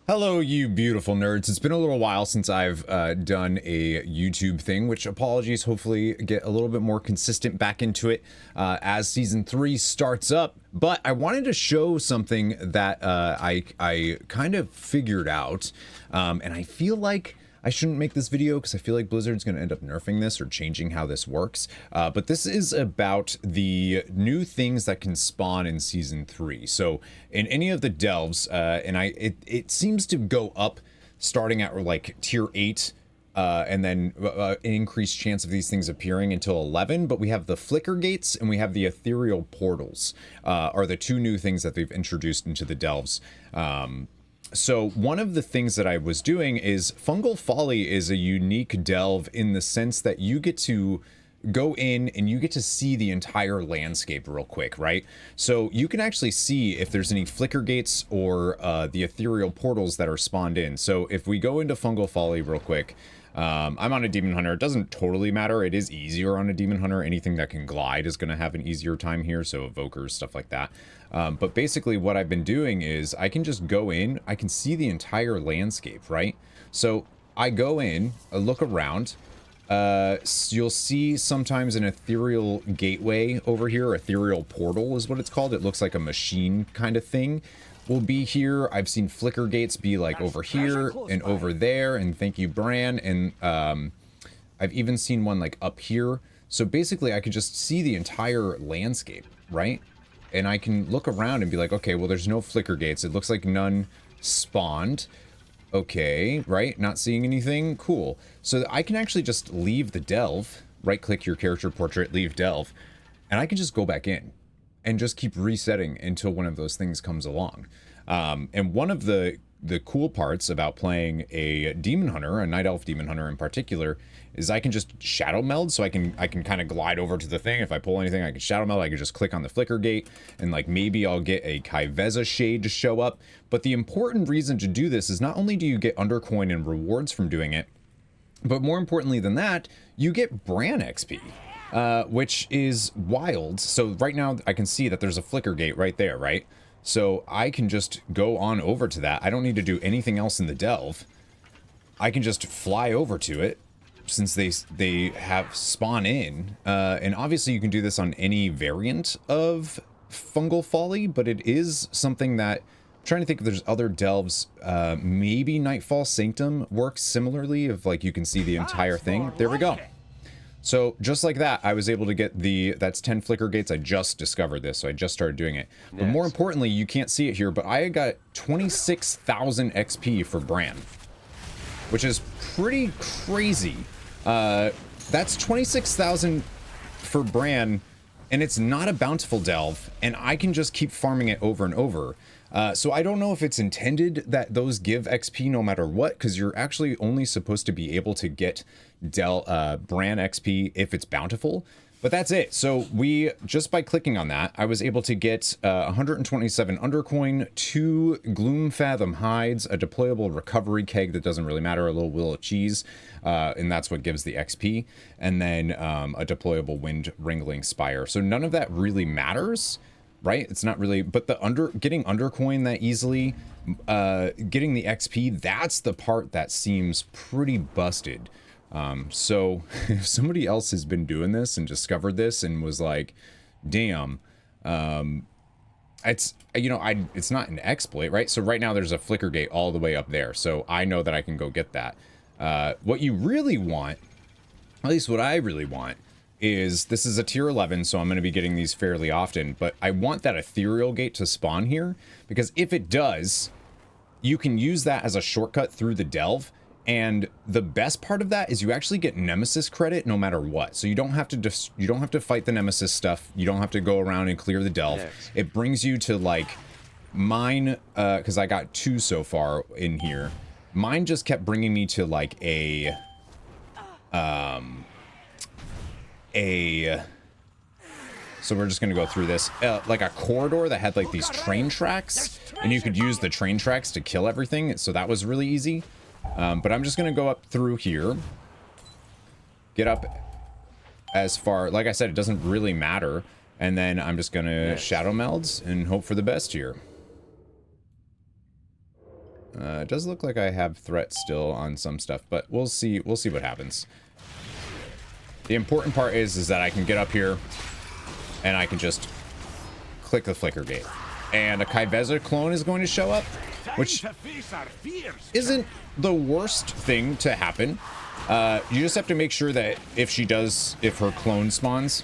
Hello, you beautiful nerds. It's been a little while since I've done a YouTube thing, which apologies, hopefully get a little bit more consistent back into it as season 3 starts up. But I wanted to show something that I kind of figured out, and I feel like I shouldn't make this video because I feel like Blizzard's going to end up nerfing this or changing how this works. But this is about the new things that can spawn in Season 3. So in any of the delves, and it seems to go up starting at like Tier 8, and then an increased chance of these things appearing until 11. But we have the Flickergates and we have the Ethereal Portals are the two new things that they've introduced into the delves. So one of the things that I was doing is Fungal Folly is a unique delve in the sense that you get to go in and you get to see the entire landscape real quick, right? So you can actually see if there's any Flickergates or the Ethereal Portals that are spawned in. So if we go into Fungal Folly real quick, I'm on a Demon Hunter. It doesn't totally matter. It is easier on a Demon Hunter. Anything that can glide is going to have an easier time here. So Evokers, stuff like that. But basically what I've been doing is I can just go in. I can see the entire landscape, right? So I go in, I look around. You'll see sometimes an ethereal gateway over here. Ethereal portal is what it's called. It looks like a machine kind of thing. Will be here. I've seen Flickergates be like over here and over there, and thank you, Brann. And I've even seen one like up here. So basically I could just see the entire landscape, right? And I can look around and be like, okay, well, there's no Flickergates. It looks like none spawned. Okay, right? Not seeing anything? Cool. So I can actually just leave the delve, right-click your character portrait, leave delve, and I can just go back in and just keep resetting until one of those things comes along. And one of the cool parts about playing a Demon Hunter, a Night Elf Demon Hunter in particular, is I can just shadow meld, so I can kind of glide over to the thing. If I pull anything, I can shadow meld. I can just click on the Flickergate, and like maybe I'll get a Kaiveza shade to show up. But the important reason to do this is not only do you get Undercoin and rewards from doing it, but more importantly than that, you get Brann XP. Which is wild. So right now I can see that there's a Flickergate right there, right? So I can just go on over to that. I don't need to do anything else in the delve. I can just fly over to it since they have spawn in. And obviously you can do this on any variant of Fungal Folly, but it is something that I'm trying to think if there's other delves. Maybe Nightfall Sanctum works similarly, if like you can see the entire thing. There we go. So just like that, I was able to get that's 10 Flickergates. I just discovered this, so I just started doing it. But more importantly, you can't see it here, but I got 26,000 XP for Brann, which is pretty crazy. That's 26,000 for Brann, and it's not a bountiful delve, and I can just keep farming it over and over. So I don't know if it's intended that those give XP no matter what, because you're actually only supposed to be able to get Brann XP if it's bountiful. But that's it. So just by clicking on that, I was able to get 127 Undercoin, 2 Gloom Fathom Hides, a deployable recovery keg that doesn't really matter, a little wheel of cheese, and that's what gives the XP, and then a deployable Wind Wrangling Spire. So none of that really matters. Right? It's not really, but getting Undercoin that easily, getting the XP, that's the part that seems pretty busted. So if somebody else has been doing this and discovered this and was like, damn, it's, you know, it's not an exploit, right? So right now there's a Flickergate all the way up there. So I know that I can go get that. What you really want, at least what I really want, is this is a tier 11, so I'm going to be getting these fairly often, but I want that ethereal gate to spawn here, because if it does, you can use that as a shortcut through the delve, and the best part of that is you actually get nemesis credit no matter what. So you don't have to fight the nemesis stuff, you don't have to go around and clear the delve. Yes. It brings you to like mine, because I got 2 so far in here. Mine just kept bringing me to like so we're just gonna go through this like a corridor that had like these train tracks, and you could use the train tracks to kill everything, so that was really easy. But I'm just gonna go up through here, get up as far, like I said, it doesn't really matter, and then I'm just gonna shadow meld and hope for the best here. It does look like I have threats still on some stuff, but we'll see what happens. The important part is that I can get up here and I can just click the Flickergate. And a Kai'Veza clone is going to show up, which isn't the worst thing to happen. You just have to make sure that if her clone spawns,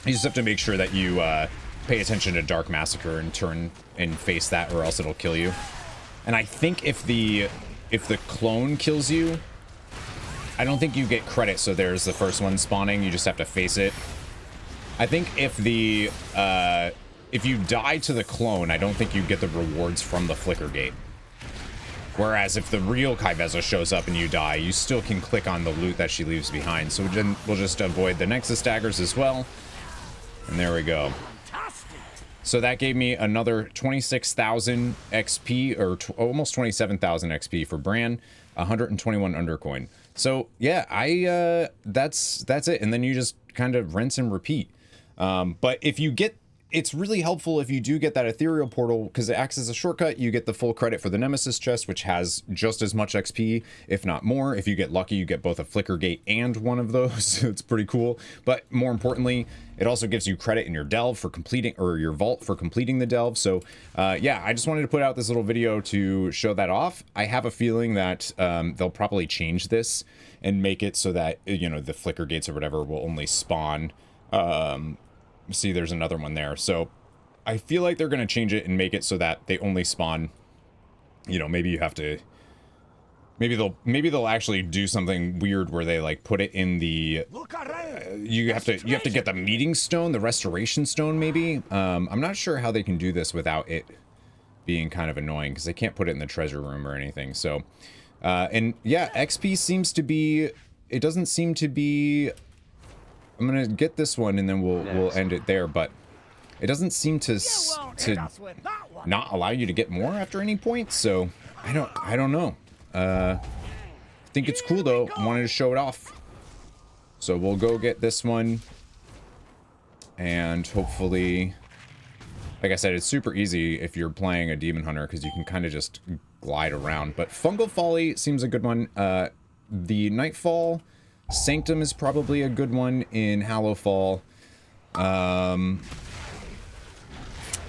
you just have to make sure that you pay attention to Dark Massacre and turn and face that, or else it'll kill you. And I think if the clone kills you, I don't think you get credit. So there's the first one spawning, you just have to face it. I think if you die to the clone, I don't think you get the rewards from the Flickergate. Whereas if the real Kai'Veza shows up and you die, you still can click on the loot that she leaves behind. So we'll just avoid the Nexus daggers as well. And there we go. So that gave me another 26,000 XP, or almost 27,000 XP for Brann, 121 Undercoin. So yeah, that's it. And then you just kind of rinse and repeat. But if you get, it's really helpful if you do get that ethereal portal, because it acts as a shortcut. You get the full credit for the Nemesis chest, which has just as much XP, if not more. If you get lucky, you get both a Flickergate and one of those. It's pretty cool. But more importantly, it also gives you credit in your delve for completing, or your vault for completing the delve. So yeah, I just wanted to put out this little video to show that off. I have a feeling that they'll probably change this and make it so that, you know, the Flickergates or whatever will only spawn. See, there's another one there. So I feel like they're going to change it and make it so that they only spawn, you know, maybe you have to, maybe they'll actually do something weird where they like put it in the, you have to get the meeting stone, the restoration stone, maybe. I'm not sure how they can do this without it being kind of annoying, because they can't put it in the treasure room or anything. So, and yeah, XP seems to be, it doesn't seem to be, I'm gonna get this one and then we'll end it there, but it doesn't seem to not allow you to get more after any point. So I don't know. I think it's cool though. I wanted to show it off. So we'll go get this one, and hopefully, like I said, it's super easy if you're playing a Demon Hunter, because you can kind of just glide around. But Fungal Folly seems a good one. The Nightfall Sanctum is probably a good one in Hallowfall.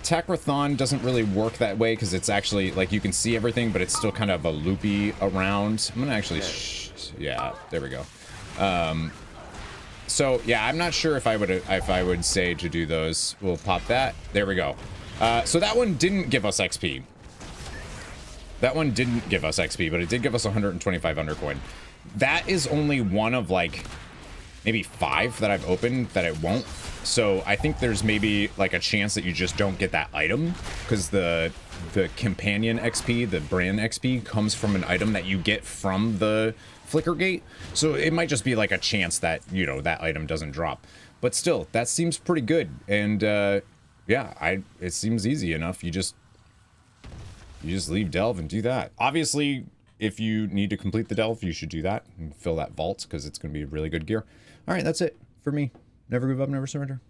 Takrathon doesn't really work that way, because it's actually, like, you can see everything, but it's still kind of a loopy around. I'm gonna actually, yeah, there we go. So yeah, I'm not sure if I would say to do those. We'll pop that. There we go. So that one didn't give us XP. That one didn't give us XP, but it did give us 125 Undercoin. That is only one of like maybe 5 that I've opened that it won't. So I think there's maybe like a chance that you just don't get that item, because the companion XP, the Brann XP, comes from an item that you get from the Flickergate. So it might just be like a chance that, you know, that item doesn't drop. But still, that seems pretty good. And yeah, it seems easy enough. You just leave delve and do that. Obviously, if you need to complete the delve, you should do that and fill that vault, because it's going to be really good gear. All right, that's it for me. Never give up, never surrender.